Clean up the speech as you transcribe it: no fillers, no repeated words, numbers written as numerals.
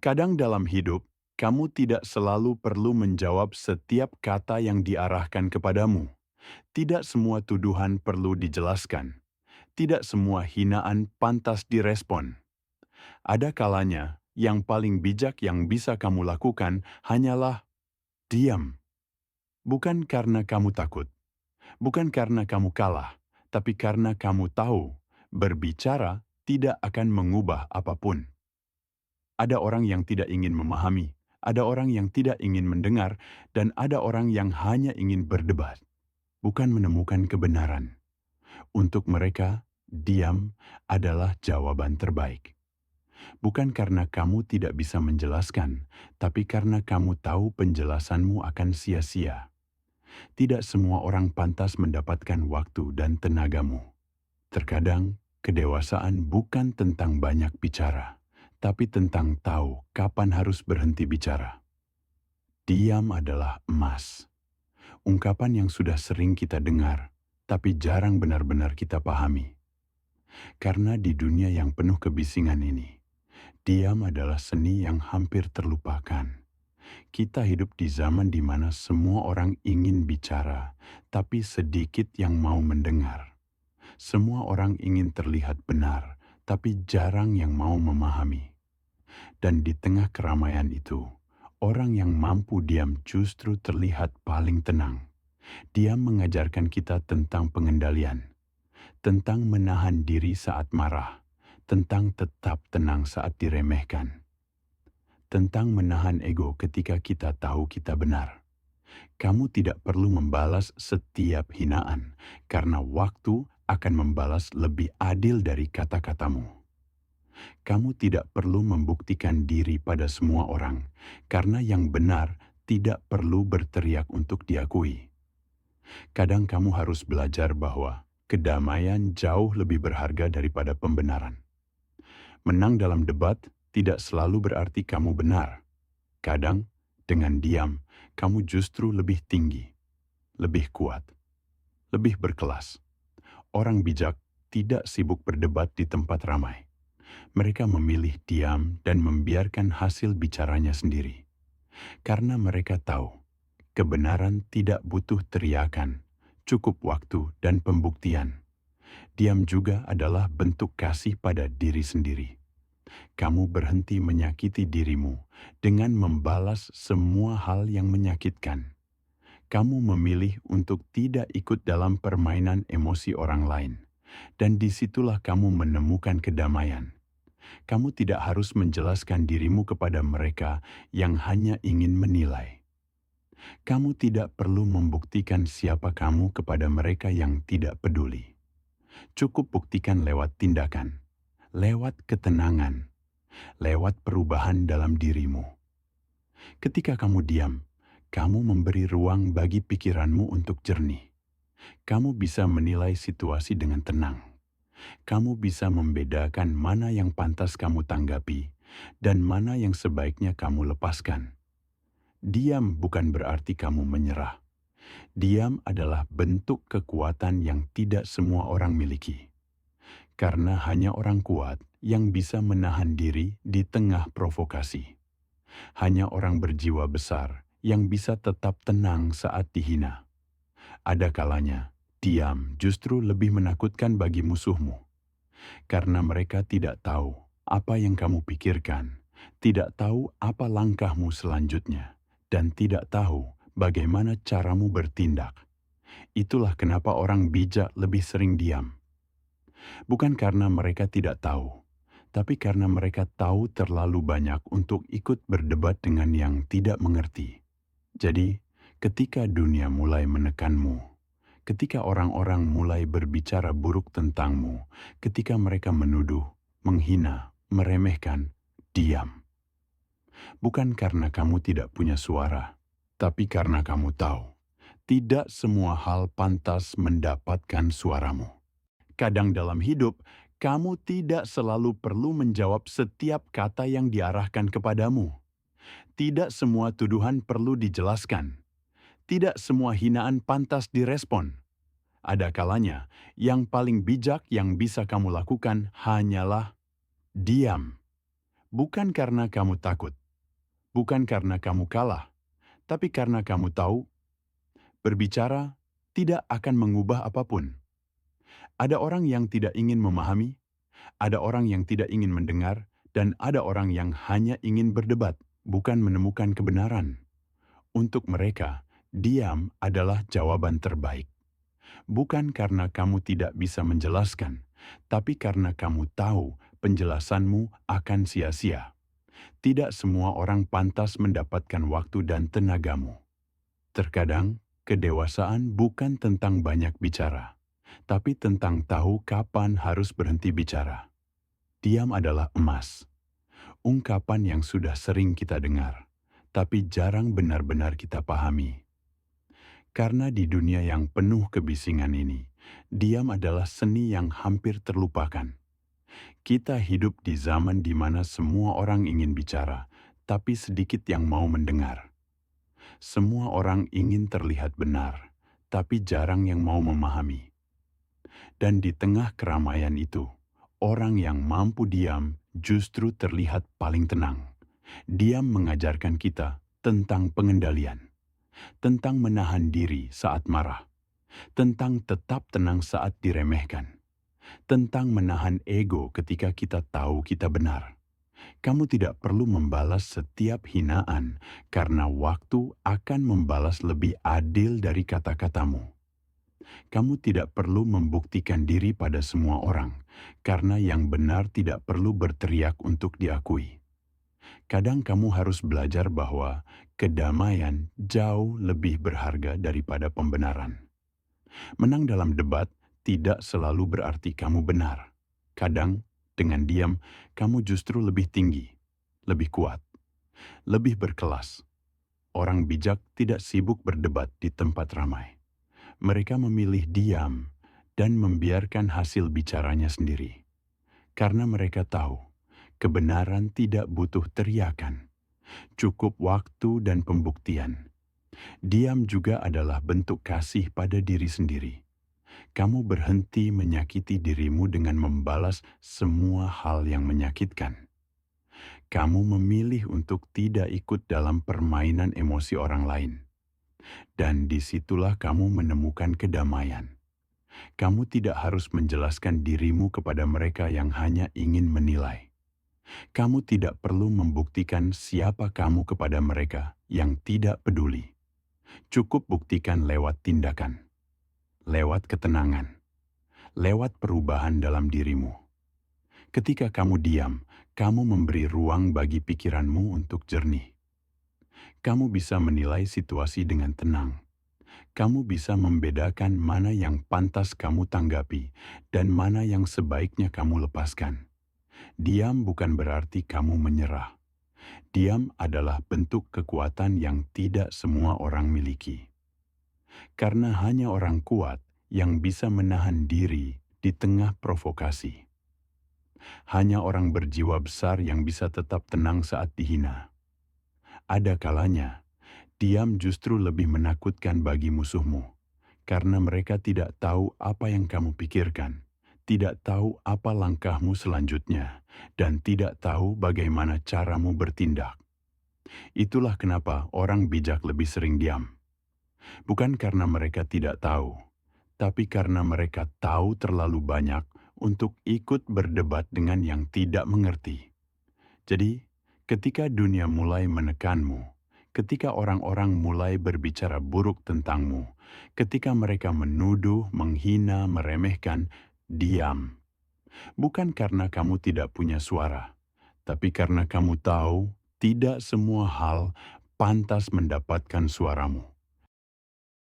Kadang dalam hidup, kamu tidak selalu perlu menjawab setiap kata yang diarahkan kepadamu. Tidak semua tuduhan perlu dijelaskan. Tidak semua hinaan pantas direspon. Ada kalanya, yang paling bijak yang bisa kamu lakukan hanyalah diam. Bukan karena kamu takut, bukan karena kamu kalah, tapi karena kamu tahu berbicara tidak akan mengubah apapun. Ada orang yang tidak ingin memahami, ada orang yang tidak ingin mendengar, dan ada orang yang hanya ingin berdebat, bukan menemukan kebenaran. Untuk mereka, diam adalah jawaban terbaik. Bukan karena kamu tidak bisa menjelaskan, tapi karena kamu tahu penjelasanmu akan sia-sia. Tidak semua orang pantas mendapatkan waktu dan tenagamu. Terkadang, kedewasaan bukan tentang banyak bicara, tapi tentang tahu kapan harus berhenti bicara. Diam adalah emas. Ungkapan yang sudah sering kita dengar, tapi jarang benar-benar kita pahami. Karena di dunia yang penuh kebisingan ini, diam adalah seni yang hampir terlupakan. Kita hidup di zaman di mana semua orang ingin bicara, tapi sedikit yang mau mendengar. Semua orang ingin terlihat benar, tapi jarang yang mau memahami. Dan di tengah keramaian itu, orang yang mampu diam justru terlihat paling tenang. Dia mengajarkan kita tentang pengendalian, tentang menahan diri saat marah, tentang tetap tenang saat diremehkan, tentang menahan ego ketika kita tahu kita benar. Kamu tidak perlu membalas setiap hinaan, karena waktu akan membalas lebih adil dari kata-katamu. Kamu tidak perlu membuktikan diri pada semua orang, karena yang benar tidak perlu berteriak untuk diakui. Kadang kamu harus belajar bahwa kedamaian jauh lebih berharga daripada pembenaran. Menang dalam debat tidak selalu berarti kamu benar. Kadang, dengan diam, kamu justru lebih tinggi, lebih kuat, lebih berkelas. Orang bijak tidak sibuk berdebat di tempat ramai. Mereka memilih diam dan membiarkan hasil bicaranya sendiri. Karena mereka tahu, kebenaran tidak butuh teriakan, cukup waktu dan pembuktian. Diam juga adalah bentuk kasih pada diri sendiri. Kamu berhenti menyakiti dirimu dengan membalas semua hal yang menyakitkan. Kamu memilih untuk tidak ikut dalam permainan emosi orang lain. Dan disitulah kamu menemukan kedamaian. Kamu tidak harus menjelaskan dirimu kepada mereka yang hanya ingin menilai. Kamu tidak perlu membuktikan siapa kamu kepada mereka yang tidak peduli. Cukup buktikan lewat tindakan, lewat ketenangan, lewat perubahan dalam dirimu. Ketika kamu diam, kamu memberi ruang bagi pikiranmu untuk jernih. Kamu bisa menilai situasi dengan tenang. Kamu bisa membedakan mana yang pantas kamu tanggapi dan mana yang sebaiknya kamu lepaskan. Diam bukan berarti kamu menyerah. Diam adalah bentuk kekuatan yang tidak semua orang miliki. Karena hanya orang kuat yang bisa menahan diri di tengah provokasi. Hanya orang berjiwa besar yang bisa tetap tenang saat dihina. Ada kalanya, diam justru lebih menakutkan bagi musuhmu. Karena mereka tidak tahu apa yang kamu pikirkan, tidak tahu apa langkahmu selanjutnya, dan tidak tahu bagaimana caramu bertindak. Itulah kenapa orang bijak lebih sering diam. Bukan karena mereka tidak tahu, tapi karena mereka tahu terlalu banyak untuk ikut berdebat dengan yang tidak mengerti. Jadi, ketika dunia mulai menekanmu, ketika orang-orang mulai berbicara buruk tentangmu, ketika mereka menuduh, menghina, meremehkan, diam. Bukan karena kamu tidak punya suara, tapi karena kamu tahu, tidak semua hal pantas mendapatkan suaramu. Kadang dalam hidup, kamu tidak selalu perlu menjawab setiap kata yang diarahkan kepadamu. Tidak semua tuduhan perlu dijelaskan. Tidak semua hinaan pantas direspon. Ada kalanya, yang paling bijak yang bisa kamu lakukan hanyalah diam. Bukan karena kamu takut, bukan karena kamu kalah, tapi karena kamu tahu berbicara tidak akan mengubah apapun. Ada orang yang tidak ingin memahami, ada orang yang tidak ingin mendengar, dan ada orang yang hanya ingin berdebat, bukan menemukan kebenaran. Untuk mereka, diam adalah jawaban terbaik. Bukan karena kamu tidak bisa menjelaskan, tapi karena kamu tahu penjelasanmu akan sia-sia. Tidak semua orang pantas mendapatkan waktu dan tenagamu. Terkadang, kedewasaan bukan tentang banyak bicara, tapi tentang tahu kapan harus berhenti bicara. Diam adalah emas, ungkapan yang sudah sering kita dengar, tapi jarang benar-benar kita pahami. Karena di dunia yang penuh kebisingan ini, diam adalah seni yang hampir terlupakan. Kita hidup di zaman di mana semua orang ingin bicara, tapi sedikit yang mau mendengar. Semua orang ingin terlihat benar, tapi jarang yang mau memahami. Dan di tengah keramaian itu, orang yang mampu diam justru terlihat paling tenang. Diam mengajarkan kita tentang pengendalian, tentang menahan diri saat marah, tentang tetap tenang saat diremehkan, tentang menahan ego ketika kita tahu kita benar. Kamu tidak perlu membalas setiap hinaan karena waktu akan membalas lebih adil dari kata-katamu. Kamu tidak perlu membuktikan diri pada semua orang karena yang benar tidak perlu berteriak untuk diakui. Kadang kamu harus belajar bahwa kedamaian jauh lebih berharga daripada pembenaran. Menang dalam debat tidak selalu berarti kamu benar. Kadang, dengan diam, kamu justru lebih tinggi, lebih kuat, lebih berkelas. Orang bijak tidak sibuk berdebat di tempat ramai. Mereka memilih diam dan membiarkan hasil bicaranya sendiri. Karena mereka tahu, kebenaran tidak butuh teriakan. Cukup waktu dan pembuktian. Diam juga adalah bentuk kasih pada diri sendiri. Kamu berhenti menyakiti dirimu dengan membalas semua hal yang menyakitkan. Kamu memilih untuk tidak ikut dalam permainan emosi orang lain. Dan disitulah kamu menemukan kedamaian. Kamu tidak harus menjelaskan dirimu kepada mereka yang hanya ingin menilai. Kamu tidak perlu membuktikan siapa kamu kepada mereka yang tidak peduli. Cukup buktikan lewat tindakan, lewat ketenangan, lewat perubahan dalam dirimu. Ketika kamu diam, kamu memberi ruang bagi pikiranmu untuk jernih. Kamu bisa menilai situasi dengan tenang. Kamu bisa membedakan mana yang pantas kamu tanggapi dan mana yang sebaiknya kamu lepaskan. Diam bukan berarti kamu menyerah. Diam adalah bentuk kekuatan yang tidak semua orang miliki. Karena hanya orang kuat yang bisa menahan diri di tengah provokasi. Hanya orang berjiwa besar yang bisa tetap tenang saat dihina. Ada kalanya, diam justru lebih menakutkan bagi musuhmu, karena mereka tidak tahu apa yang kamu pikirkan, tidak tahu apa langkahmu selanjutnya, dan tidak tahu bagaimana caramu bertindak. Itulah kenapa orang bijak lebih sering diam. Bukan karena mereka tidak tahu, tapi karena mereka tahu terlalu banyak untuk ikut berdebat dengan yang tidak mengerti. Jadi, ketika dunia mulai menekanmu, ketika orang-orang mulai berbicara buruk tentangmu, ketika mereka menuduh, menghina, meremehkan, diam. Bukan karena kamu tidak punya suara, tapi karena kamu tahu tidak semua hal pantas mendapatkan suaramu.